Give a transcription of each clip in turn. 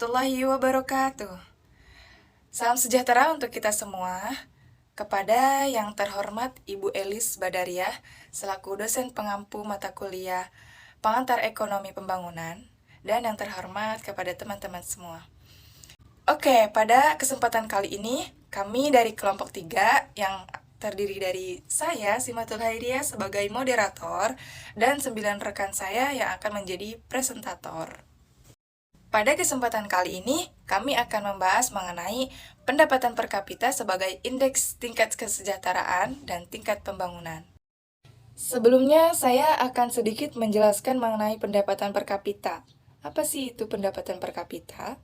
warahmatullahi wabarakatuh. Salam sejahtera untuk kita semua. Kepada yang terhormat Ibu Elis Badariah, selaku dosen pengampu mata kuliah Pengantar Ekonomi Pembangunan, dan yang terhormat kepada teman-teman semua. Oke, pada kesempatan kali ini, kami dari kelompok 3 yang terdiri dari saya, Simatul Hairiah, sebagai moderator, dan 9 rekan saya yang akan menjadi presentator. Pada kesempatan kali ini, kami akan membahas mengenai pendapatan per kapita sebagai indeks tingkat kesejahteraan dan tingkat pembangunan. Sebelumnya, saya akan sedikit menjelaskan mengenai pendapatan per kapita. Apa sih itu pendapatan per kapita?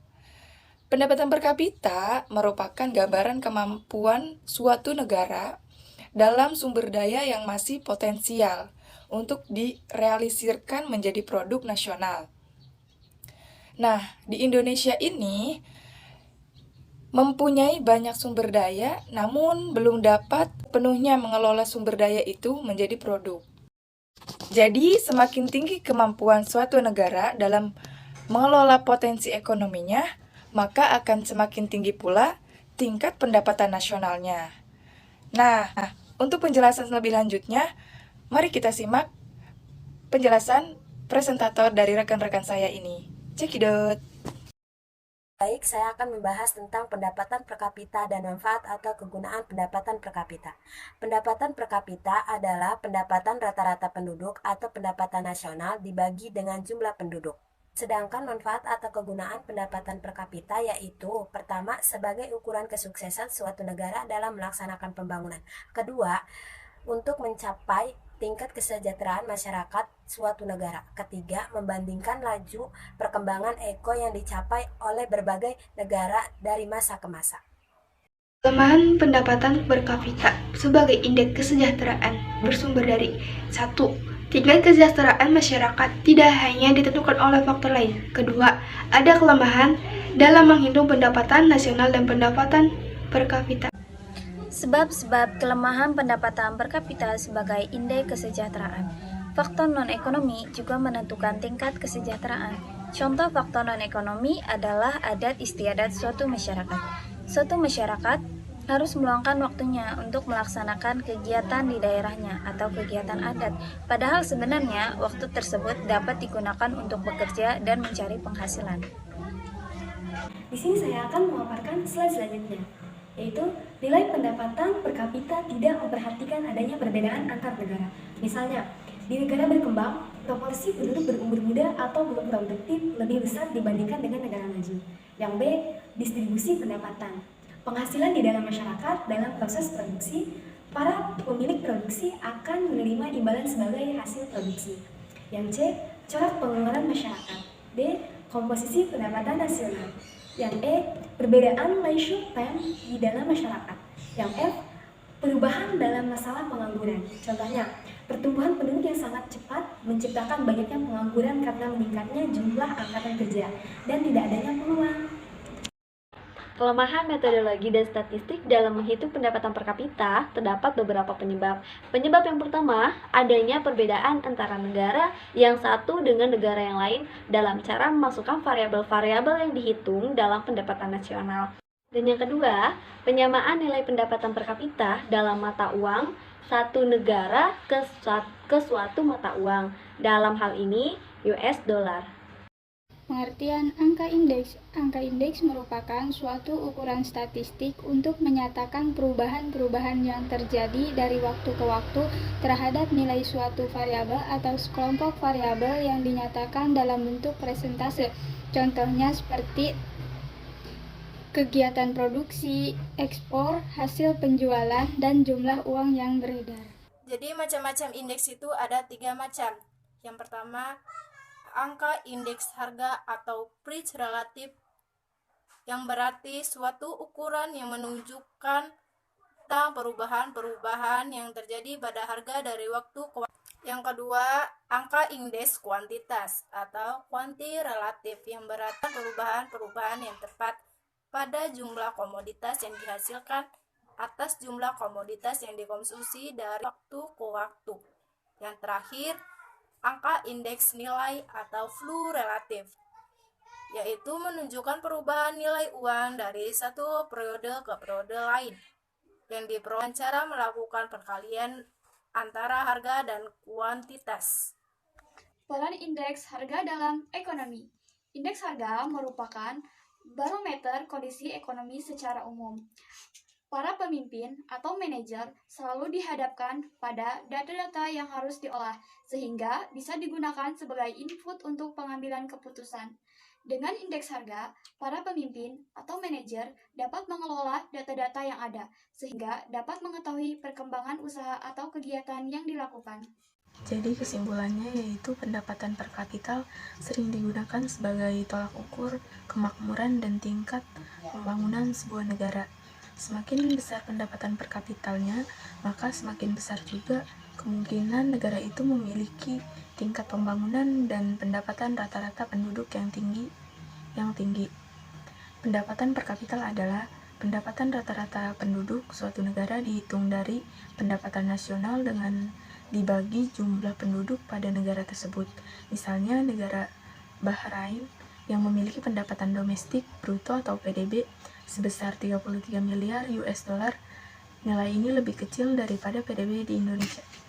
Pendapatan per kapita merupakan gambaran kemampuan suatu negara dalam sumber daya yang masih potensial untuk direalisirkan menjadi produk nasional. Nah, di Indonesia ini mempunyai banyak sumber daya, namun belum dapat penuhnya mengelola sumber daya itu menjadi produk. Jadi, semakin tinggi kemampuan suatu negara dalam mengelola potensi ekonominya, maka akan semakin tinggi pula tingkat pendapatan nasionalnya. Nah, untuk penjelasan lebih lanjutnya, mari kita simak penjelasan presentator dari rekan-rekan saya ini. Cekidot. Baik, saya akan membahas tentang pendapatan per kapita dan manfaat atau kegunaan pendapatan per kapita. Pendapatan per kapita adalah pendapatan rata-rata penduduk atau pendapatan nasional dibagi dengan jumlah penduduk. Sedangkan manfaat atau kegunaan pendapatan per kapita yaitu, pertama, sebagai ukuran kesuksesan suatu negara dalam melaksanakan pembangunan. Kedua, untuk mencapai tingkat kesejahteraan masyarakat suatu negara. Ketiga, membandingkan laju perkembangan yang dicapai oleh berbagai negara dari masa ke masa. Kelemahan pendapatan per kapita sebagai indeks kesejahteraan bersumber dari 1. Tingkat kesejahteraan masyarakat tidak hanya ditentukan oleh faktor lain. Kedua, ada kelemahan dalam menghitung pendapatan nasional dan pendapatan per kapita. Sebab-sebab kelemahan pendapatan per kapita sebagai indeks kesejahteraan. Faktor non-ekonomi juga menentukan tingkat kesejahteraan. Contoh faktor non-ekonomi adalah adat istiadat suatu masyarakat. Suatu masyarakat harus meluangkan waktunya untuk melaksanakan kegiatan di daerahnya atau kegiatan adat. Padahal sebenarnya waktu tersebut dapat digunakan untuk bekerja dan mencari penghasilan. Di sini saya akan memaparkan slide selanjutnya, yaitu nilai pendapatan per kapita tidak memperhatikan adanya perbedaan antar negara. Misalnya, di negara berkembang, proporsi penduduk berumur muda atau belum produktif lebih besar dibandingkan dengan negara maju. Yang B, distribusi pendapatan. Penghasilan di dalam masyarakat dalam proses produksi, para pemilik produksi akan menerima imbalan sebagai hasil produksi. Yang C, corak pengeluaran masyarakat. D, komposisi pendapatan nasional. Yang E, perbedaan leisure time di dalam masyarakat. Yang F, perubahan dalam masalah pengangguran. Contohnya, pertumbuhan penduduk yang sangat cepat menciptakan banyaknya pengangguran karena meningkatnya jumlah angkatan kerja dan tidak adanya peluang. Kelemahan metodologi dan statistik dalam menghitung pendapatan per kapita terdapat beberapa penyebab. Penyebab yang pertama, adanya perbedaan antara negara yang satu dengan negara yang lain dalam cara memasukkan variabel-variabel yang dihitung dalam pendapatan nasional. Dan yang kedua, penyamaan nilai pendapatan per kapita dalam mata uang satu negara ke suatu mata uang. Dalam hal ini, US dollar. Pengertian angka indeks. Angka indeks merupakan suatu ukuran statistik untuk menyatakan perubahan-perubahan yang terjadi dari waktu ke waktu terhadap nilai suatu variabel atau sekelompok variabel yang dinyatakan dalam bentuk persentase. Contohnya seperti kegiatan produksi, ekspor, hasil penjualan, dan jumlah uang yang beredar. Jadi macam-macam indeks itu ada 3 macam. Yang pertama, angka indeks harga atau price relatif, yang berarti suatu ukuran yang menunjukkan tentang perubahan-perubahan yang terjadi pada harga dari waktu ke waktu. Yang kedua, angka indeks kuantitas atau quantity relatif, yang berarti perubahan-perubahan yang tepat pada jumlah komoditas yang dihasilkan atas jumlah komoditas yang dikonsumsi dari waktu ke waktu. Yang terakhir, angka indeks nilai atau flow relatif, yaitu menunjukkan perubahan nilai uang dari satu periode ke periode lain, yang diperoleh dengan cara melakukan perkalian antara harga dan kuantitas. Peran indeks harga dalam ekonomi. Indeks harga merupakan barometer kondisi ekonomi secara umum. Para pemimpin atau manajer selalu dihadapkan pada data-data yang harus diolah, sehingga bisa digunakan sebagai input untuk pengambilan keputusan. Dengan indeks harga, para pemimpin atau manajer dapat mengelola data-data yang ada, sehingga dapat mengetahui perkembangan usaha atau kegiatan yang dilakukan. Jadi kesimpulannya yaitu pendapatan per kapita sering digunakan sebagai tolak ukur kemakmuran dan tingkat pembangunan sebuah negara. Semakin besar pendapatan per kapitalnya, maka semakin besar juga kemungkinan negara itu memiliki tingkat pembangunan dan pendapatan rata-rata penduduk yang tinggi. Pendapatan per kapital adalah pendapatan rata-rata penduduk suatu negara dihitung dari pendapatan nasional dengan dibagi jumlah penduduk pada negara tersebut. Misalnya negara Bahrain yang memiliki pendapatan domestik bruto atau PDB sebesar 33 miliar US dollar. Nilai ini lebih kecil daripada PDB di Indonesia.